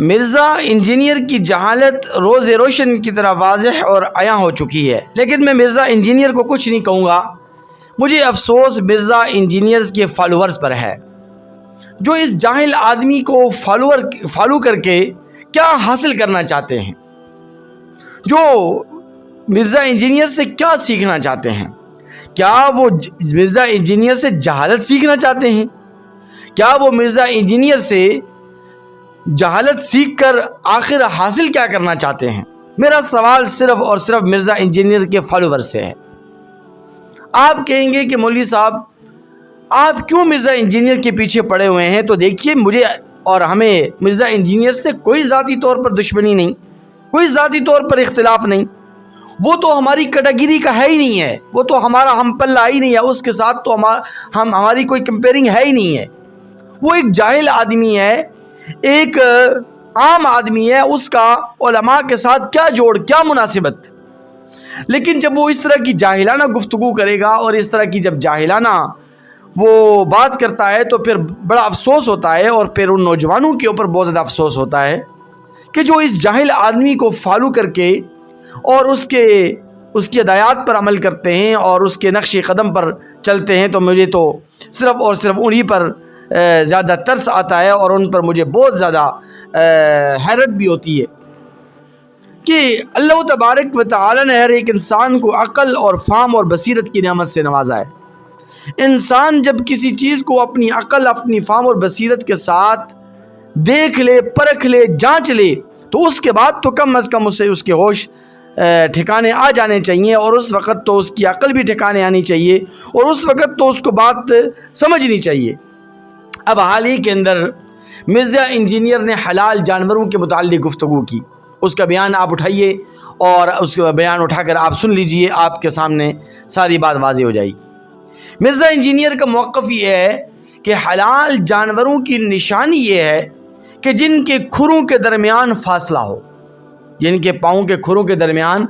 Mirza engineer کی جہالت روز روشن کی طرح واضح اور عیاں ہو چکی ہے، لیکن میں مرزا انجینئر کو کچھ نہیں کہوں گا۔ مجھے افسوس مرزا انجینئرز کے فالوورز پر ہے، جو اس جاہل آدمی کو فالو کر کے کیا حاصل کرنا چاہتے ہیں، جو مرزا انجینئر سے کیا سیکھنا چاہتے ہیں۔ کیا وہ مرزا انجینئر سے جہالت سیکھنا چاہتے ہیں؟ کیا وہ مرزا انجینئر سے جہالت سیکھ کر آخر حاصل کیا کرنا چاہتے ہیں؟ میرا سوال صرف اور صرف مرزا انجینئر کے فالوور سے ہے۔ آپ کہیں گے کہ مولوی صاحب آپ کیوں مرزا انجینئر کے پیچھے پڑے ہوئے ہیں؟ تو دیکھیے، مجھے اور ہمیں مرزا انجینئر سے کوئی ذاتی طور پر دشمنی نہیں، کوئی ذاتی طور پر اختلاف نہیں۔ وہ تو ہماری کیٹیگری کا ہے ہی نہیں ہے، وہ تو ہمارا ہم پلہ ہی نہیں ہے، اس کے ساتھ تو ہماری کوئی کمپیئرنگ ہے ہی نہیں ہے۔ وہ ایک جاہل آدمی ہے، ایک عام آدمی ہے، اس کا علماء کے ساتھ کیا جوڑ، کیا مناسبت۔ لیکن جب وہ اس طرح کی جاہلانہ گفتگو کرے گا اور اس طرح کی جب جاہلانہ وہ بات کرتا ہے تو پھر بڑا افسوس ہوتا ہے، اور پھر ان نوجوانوں کے اوپر بہت زیادہ افسوس ہوتا ہے کہ جو اس جاہل آدمی کو فالو کر کے اور اس کی ہدایات پر عمل کرتے ہیں اور اس کے نقش قدم پر چلتے ہیں۔ تو مجھے تو صرف اور صرف انہی پر زیادہ ترس آتا ہے، اور ان پر مجھے بہت زیادہ حیرت بھی ہوتی ہے کہ اللہ تبارک و تعالی نے ہر ایک انسان کو عقل اور فہم اور بصیرت کی نعمت سے نوازا ہے۔ انسان جب کسی چیز کو اپنی عقل، اپنی فہم اور بصیرت کے ساتھ دیکھ لے، پرکھ لے، جانچ لے، تو اس کے بعد تو کم از کم اسے اس کے ہوش ٹھکانے آ جانے چاہیے، اور اس وقت تو اس کی عقل بھی ٹھکانے آنی چاہیے، اور اس وقت تو اس کو بات سمجھنی چاہیے۔ اب حال ہی کے اندر مرزا انجینئر نے حلال جانوروں کے متعلق گفتگو کی، اس کا بیان آپ اٹھائیے اور اس کا بیان اٹھا کر آپ سن لیجئے، آپ کے سامنے ساری بات واضح ہو جائے گی۔ مرزا انجینئر کا موقف یہ ہے کہ حلال جانوروں کی نشانی یہ ہے کہ جن کے کھروں کے درمیان فاصلہ ہو، جن کے پاؤں کے کھروں کے درمیان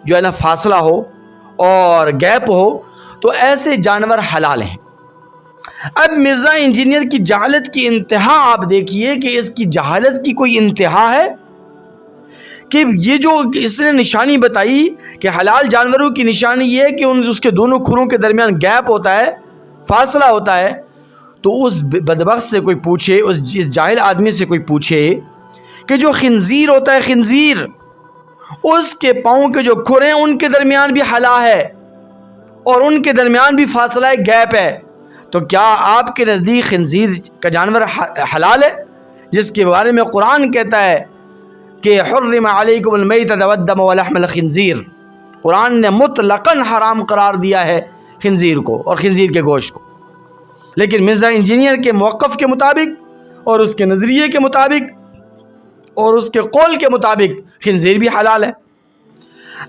جو ہے نا فاصلہ ہو اور گیپ ہو، تو ایسے جانور حلال ہیں۔ اب مرزا انجینئر کی جہالت کی انتہا آپ دیکھیے کہ اس کی جہالت کی کوئی انتہا ہے کہ یہ جو اس نے نشانی بتائی کہ حلال جانوروں کی نشانی یہ ہے کہ اس کے دونوں کھروں کے درمیان گیپ ہوتا ہے، فاصلہ ہوتا ہے۔ تو اس بدبخت سے کوئی پوچھے، اس جاہل آدمی سے کوئی پوچھے کہ جو خنزیر ہوتا ہے، خنزیر، اس کے پاؤں کے جو کھر ہیں ان کے درمیان بھی حلا ہے اور ان کے درمیان بھی فاصلہ ہے، گیپ ہے، تو کیا آپ کے نزدیک خنزیر کا جانور حلال ہے، جس کے بارے میں قرآن کہتا ہے کہ حرم علیکم المیتۃ والدم ولحم الخنزیر؟ قرآن نے مطلقاً حرام قرار دیا ہے خنزیر کو اور خنزیر کے گوشت کو، لیکن مرزا انجینئر کے موقف کے مطابق اور اس کے نظریے کے مطابق اور اس کے قول کے مطابق خنزیر بھی حلال ہے۔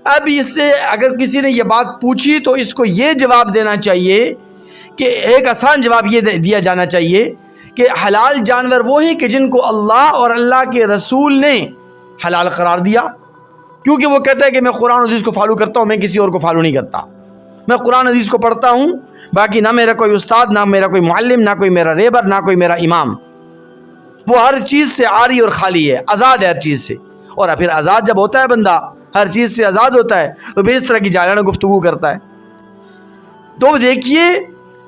اب اس سے اگر کسی نے یہ بات پوچھی تو اس کو یہ جواب دینا چاہیے کہ ایک آسان جواب یہ دیا جانا چاہیے کہ حلال جانور وہ ہیں کہ جن کو اللہ اور اللہ کے رسول نے حلال قرار دیا، کیونکہ وہ کہتا ہے کہ میں قرآن و حدیث کو فالو کرتا ہوں، میں کسی اور کو فالو نہیں کرتا، میں قرآن حدیث کو پڑھتا ہوں، باقی نہ میرا کوئی استاد، نہ میرا کوئی معلم، نہ کوئی میرا ریبر، نہ کوئی میرا امام، وہ ہر چیز سے عاری اور خالی ہے، آزاد ہے ہر چیز سے۔ اور پھر آزاد جب ہوتا ہے بندہ، ہر چیز سے آزاد ہوتا ہے، تو پھر اس طرح کی جاہلانہ گفتگو کرتا ہے۔ تو دیکھیے،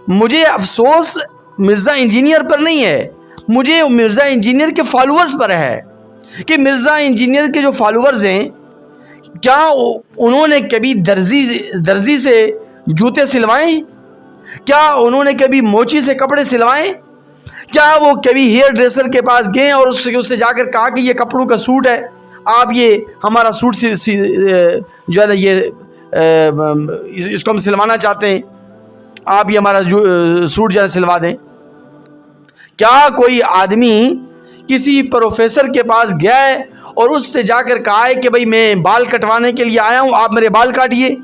مجھے افسوس مرزا انجینئر پر نہیں ہے، مجھے مرزا انجینئر کے فالوورز پر ہے کہ مرزا انجینئر کے جو فالوورز ہیں، کیا انہوں نے کبھی درزی سے جوتے سلوائیں؟ کیا انہوں نے کبھی موچی سے کپڑے سلوائیں؟ کیا وہ کبھی ہیئر ڈریسر کے پاس گئے اور اس سے جا کر کہا کہ یہ کپڑوں کا سوٹ ہے، آپ یہ ہمارا سوٹ جو ہے نا یہ اس کو ہم سلوانا چاہتے ہیں، آپ یہ ہمارا سوٹ جو ہے سلوا دیں؟ کیا کوئی آدمی کسی پروفیسر کے پاس گیا ہے اور اس سے جا کر کہا ہے کہ بھئی میں بال کٹوانے کے لیے آیا ہوں، آپ میرے بال کاٹیے؟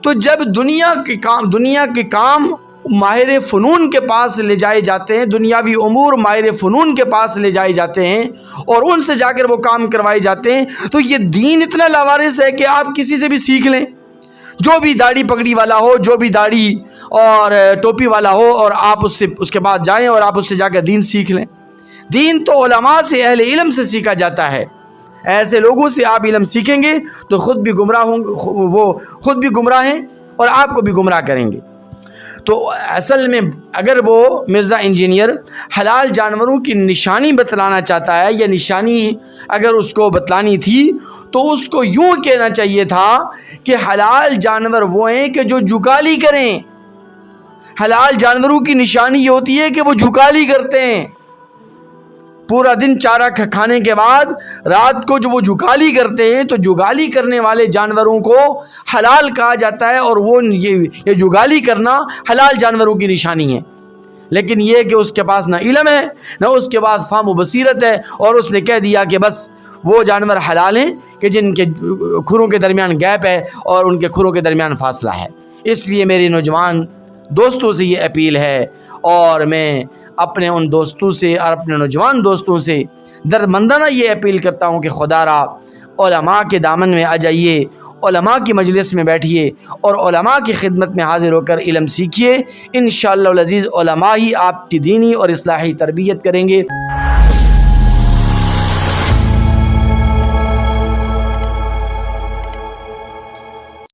تو جب دنیا کے کام ماہر فنون کے پاس لے جائے جاتے ہیں، دنیاوی امور ماہر فنون کے پاس لے جائے جاتے ہیں اور ان سے جا کر وہ کام کروائے جاتے ہیں، تو یہ دین اتنا لاوارث ہے کہ آپ کسی سے بھی سیکھ لیں، جو بھی داڑھی پگڑی والا ہو، جو بھی داڑھی اور ٹوپی والا ہو، اور آپ اس کے بعد جائیں اور آپ اس سے جا کر دین سیکھ لیں۔ دین تو علماء سے، اہل علم سے سیکھا جاتا ہے. ایسے لوگوں سے آپ علم سیکھیں گے تو خود بھی گمراہ ہوں، وہ خود بھی گمراہ ہیں اور آپ کو بھی گمراہ کریں گے. تو اصل میں اگر وہ مرزا انجینئر حلال جانوروں کی نشانی بتلانا چاہتا ہے، یا نشانی اگر اس کو بتلانی تھی، تو اس کو یوں کہنا چاہیے تھا کہ حلال جانور وہ ہیں کہ جو جھکالی کریں. حلال جانوروں کی نشانی یہ ہوتی ہے کہ وہ جھکالی کرتے ہیں. پورا دن چارہ کھانے کے بعد رات کو جو وہ جھکالی کرتے ہیں، تو جھکالی کرنے والے جانوروں کو حلال کہا جاتا ہے، اور وہ یہ جھکالی کرنا حلال جانوروں کی نشانی ہے. لیکن یہ کہ اس کے پاس نہ علم ہے، نہ اس کے پاس فہم و بصیرت ہے، اور اس نے کہہ دیا کہ بس وہ جانور حلال ہیں کہ جن کے کھروں کے درمیان گیپ ہے اور ان کے کھروں کے درمیان فاصلہ ہے. اس لیے میری نوجوان دوستوں سے یہ اپیل ہے، اور میں اپنے ان دوستوں سے اور اپنے نوجوان دوستوں سے درمندانہ یہ اپیل کرتا ہوں کہ خدا را علماء کے دامن میں آ جائیے، علماء کی مجلس میں بیٹھیے اور علماء کی خدمت میں حاضر ہو کر علم سیکھیے. انشاءاللہ العزیز علماء ہی آپ کی دینی اور اصلاحی تربیت کریں گے.